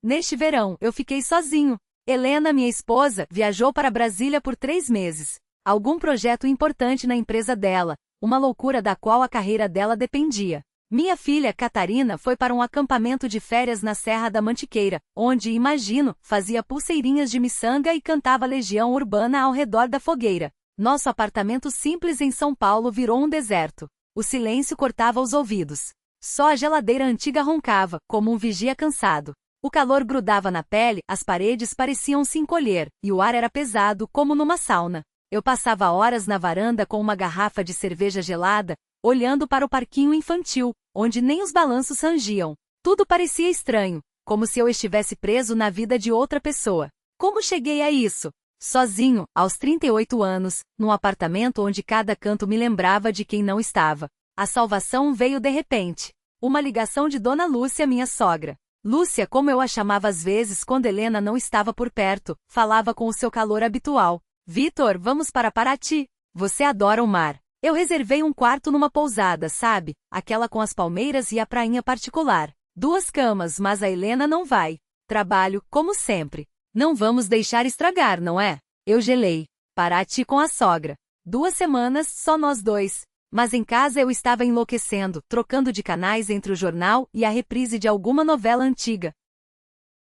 Neste verão, eu fiquei sozinho. Helena, minha esposa, viajou para Brasília por 3 meses. Algum projeto importante na empresa dela, uma loucura da qual a carreira dela dependia. Minha filha, Catarina, foi para um acampamento de férias na Serra da Mantiqueira, onde, imagino, fazia pulseirinhas de miçanga e cantava Legião Urbana ao redor da fogueira. Nosso apartamento simples em São Paulo virou um deserto. O silêncio cortava os ouvidos. Só a geladeira antiga roncava, como um vigia cansado. O calor grudava na pele, as paredes pareciam se encolher, e o ar era pesado, como numa sauna. Eu passava horas na varanda com uma garrafa de cerveja gelada, olhando para o parquinho infantil, onde nem os balanços rangiam. Tudo parecia estranho, como se eu estivesse preso na vida de outra pessoa. Como cheguei a isso? Sozinho, aos 38 anos, num apartamento onde cada canto me lembrava de quem não estava. A salvação veio de repente. Uma ligação de Dona Lúcia, minha sogra. Lúcia, como eu a chamava às vezes quando Helena não estava por perto, falava com o seu calor habitual. Vitor, vamos para Paraty. Você adora o mar. Eu reservei um quarto numa pousada, sabe? Aquela com as palmeiras e a prainha particular. 2 camas, mas a Helena não vai. Trabalho, como sempre. Não vamos deixar estragar, não é? Eu gelei. Paraty com a sogra. 2 semanas, só nós dois. Mas em casa eu estava enlouquecendo, trocando de canais entre o jornal e a reprise de alguma novela antiga.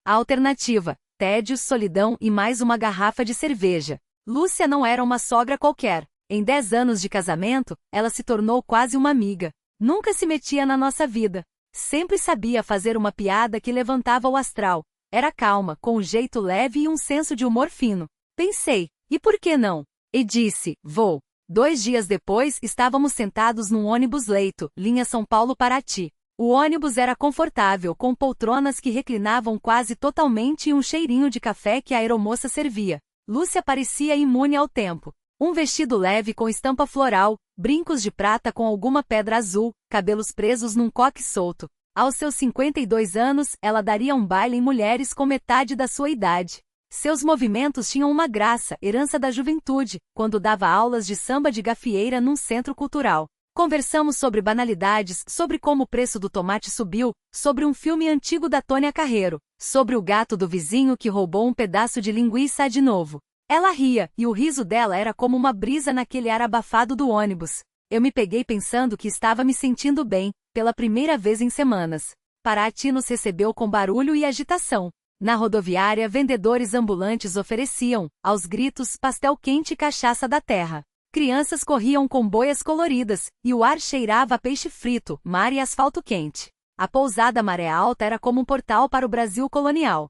A alternativa: tédio, solidão e mais uma garrafa de cerveja. Lúcia não era uma sogra qualquer. Em 10 anos de casamento, ela se tornou quase uma amiga. Nunca se metia na nossa vida. Sempre sabia fazer uma piada que levantava o astral. Era calma, com um jeito leve e um senso de humor fino. Pensei, e por que não? E disse, vou. 2 dias depois, estávamos sentados num ônibus-leito, linha São Paulo-Paraty. O ônibus era confortável, com poltronas que reclinavam quase totalmente e um cheirinho de café que a aeromoça servia. Lúcia parecia imune ao tempo. Um vestido leve com estampa floral, brincos de prata com alguma pedra azul, cabelos presos num coque solto. Aos seus 52 anos, ela daria um baile em mulheres com metade da sua idade. Seus movimentos tinham uma graça, herança da juventude, quando dava aulas de samba de gafieira num centro cultural. Conversamos sobre banalidades, sobre como o preço do tomate subiu, sobre um filme antigo da Tônia Carreiro, sobre o gato do vizinho que roubou um pedaço de linguiça de novo. Ela ria, e o riso dela era como uma brisa naquele ar abafado do ônibus. Eu me peguei pensando que estava me sentindo bem, pela primeira vez em semanas. Paraty nos recebeu com barulho e agitação. Na rodoviária, vendedores ambulantes ofereciam, aos gritos, pastel quente e cachaça da terra. Crianças corriam com boias coloridas, e o ar cheirava a peixe frito, mar e asfalto quente. A pousada Maré Alta era como um portal para o Brasil colonial.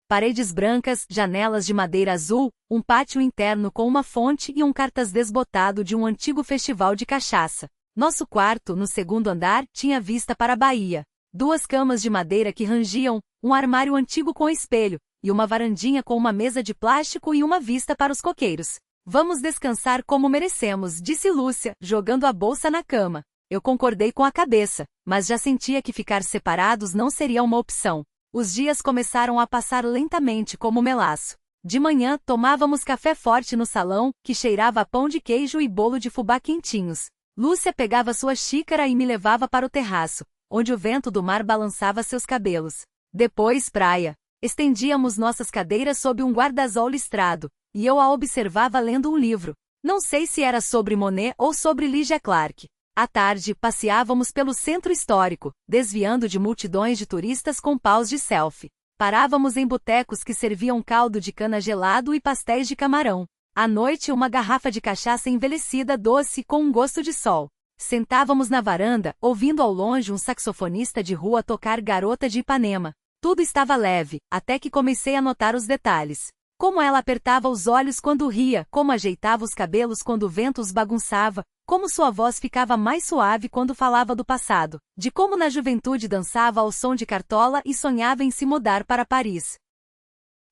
Paredes brancas, janelas de madeira azul, um pátio interno com uma fonte e um cartaz desbotado de um antigo festival de cachaça. Nosso quarto, no 2º andar, tinha vista para a Bahia. 2 camas de madeira que rangiam, um armário antigo com espelho, e uma varandinha com uma mesa de plástico e uma vista para os coqueiros. Vamos descansar como merecemos, disse Lúcia, jogando a bolsa na cama. Eu concordei com a cabeça, mas já sentia que ficar separados não seria uma opção. Os dias começaram a passar lentamente como melaço. De manhã, tomávamos café forte no salão, que cheirava a pão de queijo e bolo de fubá quentinhos. Lúcia pegava sua xícara e me levava para o terraço, onde o vento do mar balançava seus cabelos. Depois, praia. Estendíamos nossas cadeiras sob um guarda-sol listrado, e eu a observava lendo um livro. Não sei se era sobre Monet ou sobre Lygia Clark. À tarde, passeávamos pelo centro histórico, desviando de multidões de turistas com paus de selfie. Parávamos em botecos que serviam caldo de cana gelado e pastéis de camarão. À noite, uma garrafa de cachaça envelhecida doce com um gosto de sol. Sentávamos na varanda, ouvindo ao longe um saxofonista de rua tocar Garota de Ipanema. Tudo estava leve, até que comecei a notar os detalhes. Como ela apertava os olhos quando ria, como ajeitava os cabelos quando o vento os bagunçava, como sua voz ficava mais suave quando falava do passado, de como na juventude dançava ao som de Cartola e sonhava em se mudar para Paris.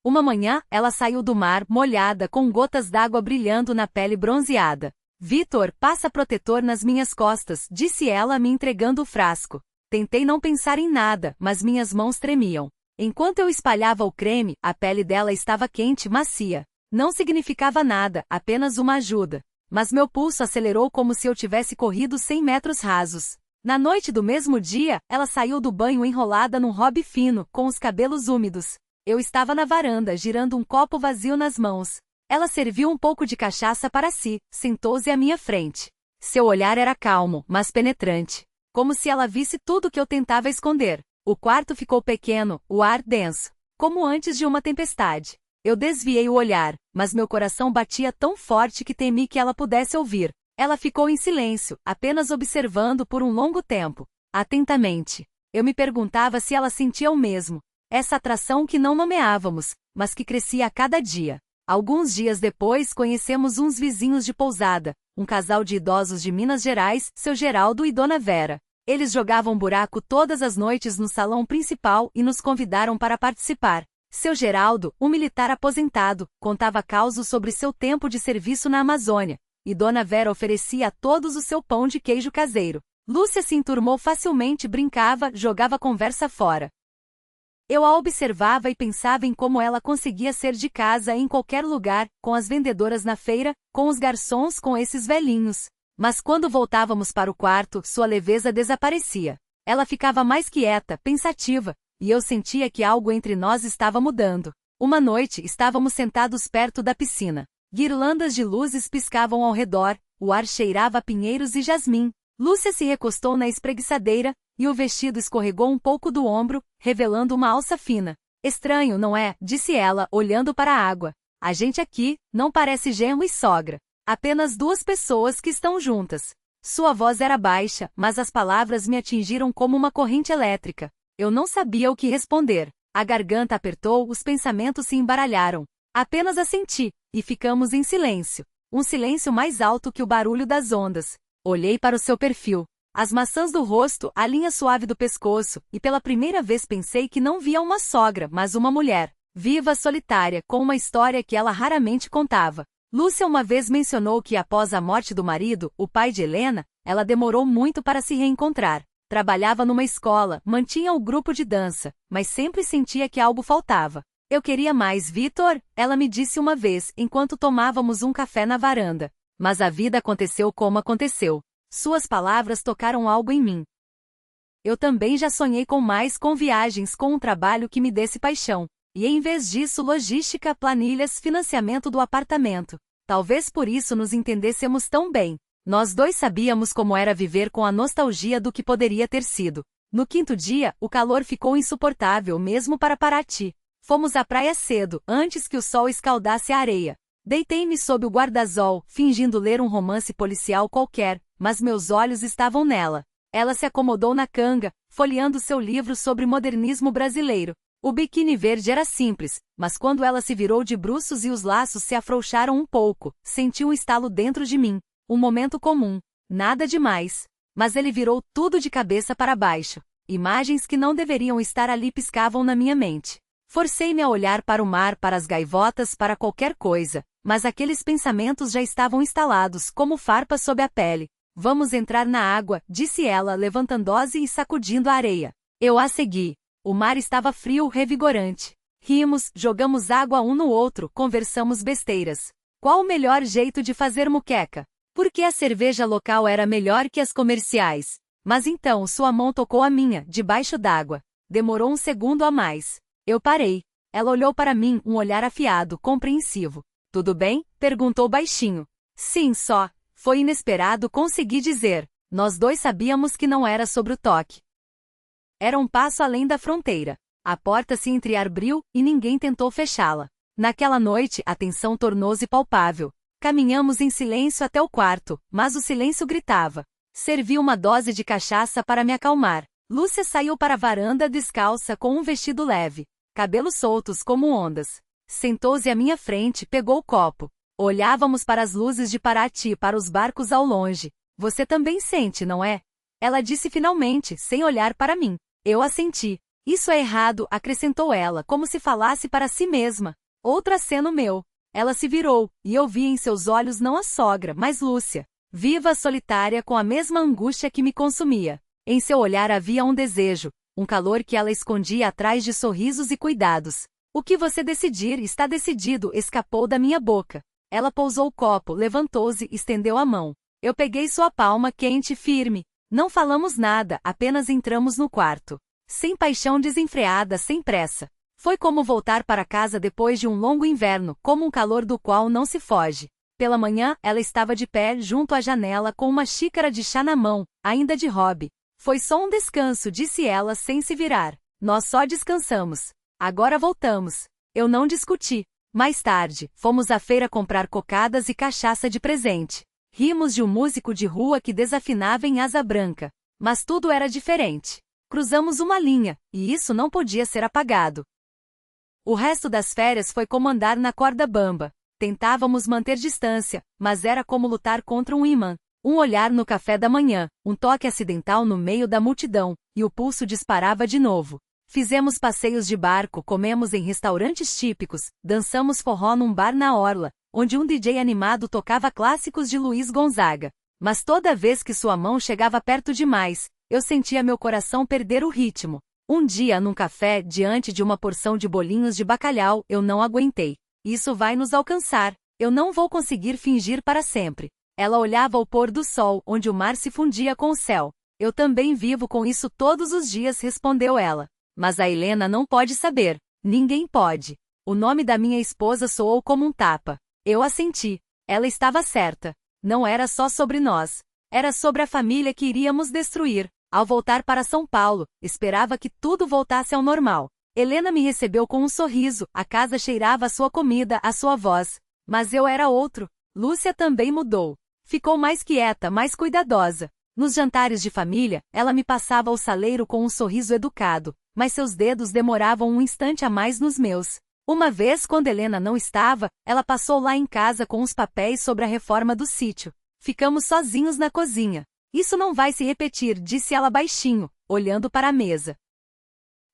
Uma manhã, ela saiu do mar, molhada, com gotas d'água brilhando na pele bronzeada. Vitor, passa protetor nas minhas costas, disse ela me entregando o frasco. Tentei não pensar em nada, mas minhas mãos tremiam. Enquanto eu espalhava o creme, a pele dela estava quente e macia. Não significava nada, apenas uma ajuda. Mas meu pulso acelerou como se eu tivesse corrido 100 metros rasos. Na noite do mesmo dia, ela saiu do banho enrolada num robe fino, com os cabelos úmidos. Eu estava na varanda, girando um copo vazio nas mãos. Ela serviu um pouco de cachaça para si, sentou-se à minha frente. Seu olhar era calmo, mas penetrante. Como se ela visse tudo que eu tentava esconder. O quarto ficou pequeno, o ar denso. Como antes de uma tempestade. Eu desviei o olhar, mas meu coração batia tão forte que temi que ela pudesse ouvir. Ela ficou em silêncio, apenas observando por um longo tempo. Atentamente. Eu me perguntava se ela sentia o mesmo. Essa atração que não nomeávamos, mas que crescia a cada dia. Alguns dias depois conhecemos uns vizinhos de pousada, um casal de idosos de Minas Gerais, seu Geraldo e Dona Vera. Eles jogavam buraco todas as noites no salão principal e nos convidaram para participar. Seu Geraldo, um militar aposentado, contava causos sobre seu tempo de serviço na Amazônia, e Dona Vera oferecia a todos o seu pão de queijo caseiro. Lúcia se enturmou facilmente, brincava, jogava a conversa fora. Eu a observava e pensava em como ela conseguia ser de casa em qualquer lugar, com as vendedoras na feira, com os garçons, com esses velhinhos. Mas quando voltávamos para o quarto, sua leveza desaparecia. Ela ficava mais quieta, pensativa, e eu sentia que algo entre nós estava mudando. Uma noite, estávamos sentados perto da piscina. Guirlandas de luzes piscavam ao redor, o ar cheirava a pinheiros e jasmim. Lúcia se recostou na espreguiçadeira, e o vestido escorregou um pouco do ombro, revelando uma alça fina. Estranho, não é? Disse ela, olhando para a água. A gente aqui, não parece genro e sogra. Apenas duas pessoas que estão juntas. Sua voz era baixa, mas as palavras me atingiram como uma corrente elétrica. Eu não sabia o que responder. A garganta apertou, os pensamentos se embaralharam. Apenas assenti, e ficamos em silêncio. Um silêncio mais alto que o barulho das ondas. Olhei para o seu perfil. As maçãs do rosto, a linha suave do pescoço, e pela primeira vez pensei que não via uma sogra, mas uma mulher. Viva, solitária, com uma história que ela raramente contava. Lúcia uma vez mencionou que após a morte do marido, o pai de Helena, ela demorou muito para se reencontrar. Trabalhava numa escola, mantinha o grupo de dança, mas sempre sentia que algo faltava. Eu queria mais, Vitor, ela me disse uma vez, enquanto tomávamos um café na varanda. Mas a vida aconteceu como aconteceu. Suas palavras tocaram algo em mim. Eu também já sonhei com viagens, com um trabalho que me desse paixão. E em vez disso, logística, planilhas, financiamento do apartamento. Talvez por isso nos entendêssemos tão bem. Nós dois sabíamos como era viver com a nostalgia do que poderia ter sido. No quinto dia, o calor ficou insuportável mesmo para Paraty. Fomos à praia cedo, antes que o sol escaldasse a areia. Deitei-me sob o guarda-sol, fingindo ler um romance policial qualquer, mas meus olhos estavam nela. Ela se acomodou na canga, folheando seu livro sobre modernismo brasileiro. O biquíni verde era simples, mas quando ela se virou de bruços e os laços se afrouxaram um pouco, senti um estalo dentro de mim. Um momento comum. Nada demais. Mas ele virou tudo de cabeça para baixo. Imagens que não deveriam estar ali piscavam na minha mente. Forcei-me a olhar para o mar, para as gaivotas, para qualquer coisa, mas aqueles pensamentos já estavam instalados, como farpas sob a pele. Vamos entrar na água, disse ela, levantando-se e sacudindo a areia. Eu a segui. O mar estava frio, revigorante. Rimos, jogamos água um no outro, conversamos besteiras. Qual o melhor jeito de fazer muqueca? Porque a cerveja local era melhor que as comerciais. Mas então sua mão tocou a minha, debaixo d'água. Demorou um segundo a mais. Eu parei. Ela olhou para mim, um olhar afiado, compreensivo. Tudo bem? Perguntou baixinho. Sim, só. Foi inesperado, consegui dizer. Nós dois sabíamos que não era sobre o toque. Era um passo além da fronteira. A porta se entreabriu, e ninguém tentou fechá-la. Naquela noite, a tensão tornou-se palpável. Caminhamos em silêncio até o quarto, mas o silêncio gritava. Servi uma dose de cachaça para me acalmar. Lúcia saiu para a varanda descalça com um vestido leve. Cabelos soltos como ondas. Sentou-se à minha frente, pegou o copo. Olhávamos para as luzes de Paraty, para os barcos ao longe. Você também sente, não é? Ela disse finalmente, sem olhar para mim. Eu assenti. Isso é errado, acrescentou ela, como se falasse para si mesma. Outro aceno meu. Ela se virou, e eu vi em seus olhos não a sogra, mas Lúcia. Viva, solitária, com a mesma angústia que me consumia. Em seu olhar havia um desejo, um calor que ela escondia atrás de sorrisos e cuidados. O que você decidir está decidido, escapou da minha boca. Ela pousou o copo, levantou-se e estendeu a mão. Eu peguei sua palma quente e firme. Não falamos nada, apenas entramos no quarto. Sem paixão desenfreada, sem pressa. Foi como voltar para casa depois de um longo inverno, como um calor do qual não se foge. Pela manhã, ela estava de pé junto à janela com uma xícara de chá na mão, ainda de hobby. Foi só um descanso, disse ela sem se virar. Nós só descansamos. Agora voltamos. Eu não discuti. Mais tarde, fomos à feira comprar cocadas e cachaça de presente. Rimos de um músico de rua que desafinava em Asa Branca. Mas tudo era diferente. Cruzamos uma linha, e isso não podia ser apagado. O resto das férias foi como andar na corda bamba. Tentávamos manter distância, mas era como lutar contra um imã. Um olhar no café da manhã, um toque acidental no meio da multidão, e o pulso disparava de novo. Fizemos passeios de barco, comemos em restaurantes típicos, dançamos forró num bar na orla, onde um DJ animado tocava clássicos de Luiz Gonzaga. Mas toda vez que sua mão chegava perto demais, eu sentia meu coração perder o ritmo. Um dia, num café, diante de uma porção de bolinhos de bacalhau, eu não aguentei. Isso vai nos alcançar. Eu não vou conseguir fingir para sempre. Ela olhava o pôr do sol, onde o mar se fundia com o céu. Eu também vivo com isso todos os dias, respondeu ela. Mas a Helena não pode saber. Ninguém pode. O nome da minha esposa soou como um tapa. Eu assenti. Ela estava certa. Não era só sobre nós. Era sobre a família que iríamos destruir. Ao voltar para São Paulo, esperava que tudo voltasse ao normal. Helena me recebeu com um sorriso, a casa cheirava a sua comida, a sua voz. Mas eu era outro. Lúcia também mudou. Ficou mais quieta, mais cuidadosa. Nos jantares de família, ela me passava o saleiro com um sorriso educado, mas seus dedos demoravam um instante a mais nos meus. Uma vez, quando Helena não estava, ela passou lá em casa com os papéis sobre a reforma do sítio. Ficamos sozinhos na cozinha. Isso não vai se repetir, disse ela baixinho, olhando para a mesa.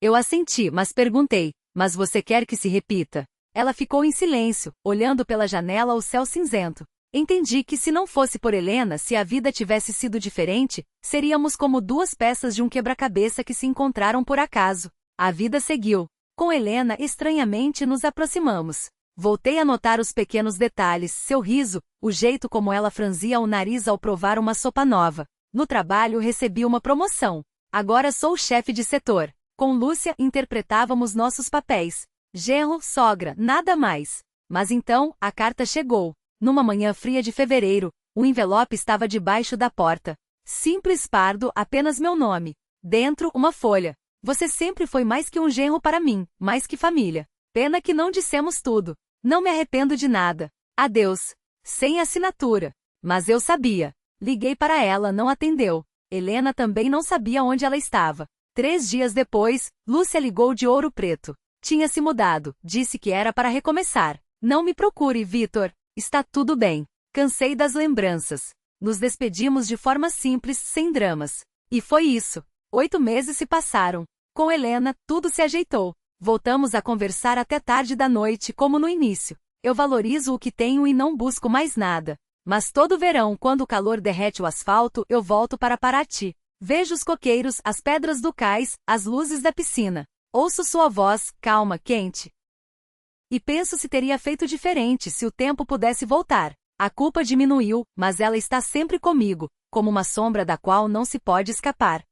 Eu assenti, mas perguntei, mas você quer que se repita? Ela ficou em silêncio, olhando pela janela ao céu cinzento. Entendi que se não fosse por Helena, se a vida tivesse sido diferente, seríamos como duas peças de um quebra-cabeça que se encontraram por acaso. A vida seguiu. Com Helena, estranhamente nos aproximamos. Voltei a notar os pequenos detalhes, seu riso, o jeito como ela franzia o nariz ao provar uma sopa nova. No trabalho recebi uma promoção. Agora sou chefe de setor. Com Lúcia interpretávamos nossos papéis. Genro, sogra, nada mais. Mas então, a carta chegou. Numa manhã fria de fevereiro, o envelope estava debaixo da porta. Simples pardo, apenas meu nome. Dentro, uma folha. Você sempre foi mais que um genro para mim, mais que família. Pena que não dissemos tudo. Não me arrependo de nada. Adeus. Sem assinatura. Mas eu sabia. Liguei para ela, não atendeu. Helena também não sabia onde ela estava. 3 dias depois, Lúcia ligou de Ouro Preto. Tinha se mudado, disse que era para recomeçar. Não me procure, Vitor. Está tudo bem. Cansei das lembranças. Nos despedimos de forma simples, sem dramas. E foi isso. 8 meses se passaram. Com Helena, tudo se ajeitou. Voltamos a conversar até tarde da noite, como no início. Eu valorizo o que tenho e não busco mais nada. Mas todo verão, quando o calor derrete o asfalto, eu volto para Paraty. Vejo os coqueiros, as pedras do cais, as luzes da piscina. Ouço sua voz, calma, quente. E penso se teria feito diferente se o tempo pudesse voltar. A culpa diminuiu, mas ela está sempre comigo, como uma sombra da qual não se pode escapar.